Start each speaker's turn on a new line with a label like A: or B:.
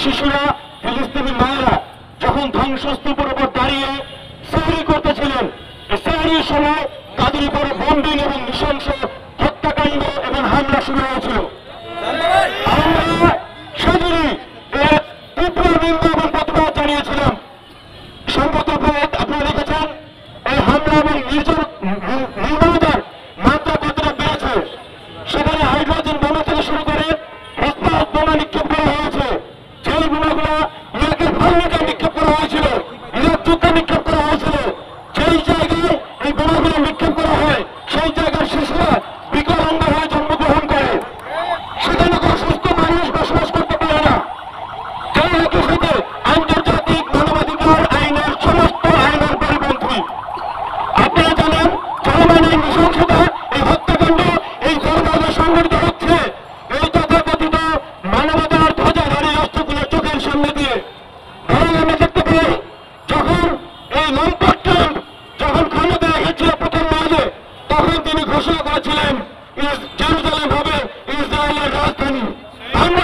A: শিশুরা ফিলিস্তিনি মায়েরা যখন ধ্বংসস্তূপের উপর দাঁড়িয়ে সেহরি করতেছিলেন, সেহরির সময় তাদের উপরে বম্বিং এবং নৃশংস হত্যাকাণ্ড এবং হামলা শুরু হয়েছিল। আমরা সেদিনই তীব্র নিন্দা এবং প্রতিবাদ জানিয়েছিলাম। সম্মত আপনারা দেখেছেন এই হামলা এবং নির্মমতার মাত্রা কতটা বেড়েছে। সেখানে হাইড্রোজেন বোমা থেকে শুরু করে হস্তরোধ বোমা নিক্ষেপ করা হয়েছে। যেই বোমাগুলো ইরাকের ভাল্লুকে নিক্ষেপ করা হয়েছিল, ইরাক যুদ্ধে নিক্ষেপ করা হয়েছিল, যেই জায়গায় এই বোমাগুলো নিক্ষেপ করা হয় সেই জায়গার শিশুরা বিকলাঙ্গ হয়ে জন্মগ্রহণ করে। সেখানে কোনো সুস্থ মানুষ বসবাস করতে পারে না। যেই একই সাথে আন্তর্জাতিক মানবাধিকার আইনের সমস্ত আইনের পরিপন্থী। আপনারা জানেন জনগণের নৃশংসতা, এই হত্যাকাণ্ড, এই বর্বরতা সংঘটিত হচ্ছে এই তথাকথিত মানবতার ধ্বজাধারী রাষ্ট্রগুলোর চোখের সামনে দিয়ে। বরং আমরা দেখতে পাই যখন এই লম্পট ট্রাম্প যখন ক্ষমতায় এসেছিল প্রথম মাসে, তখন তিনি ঘোষণা করেছিলেন জেরুজালেম হবে ইসরায়েলের রাজধানী। আমরা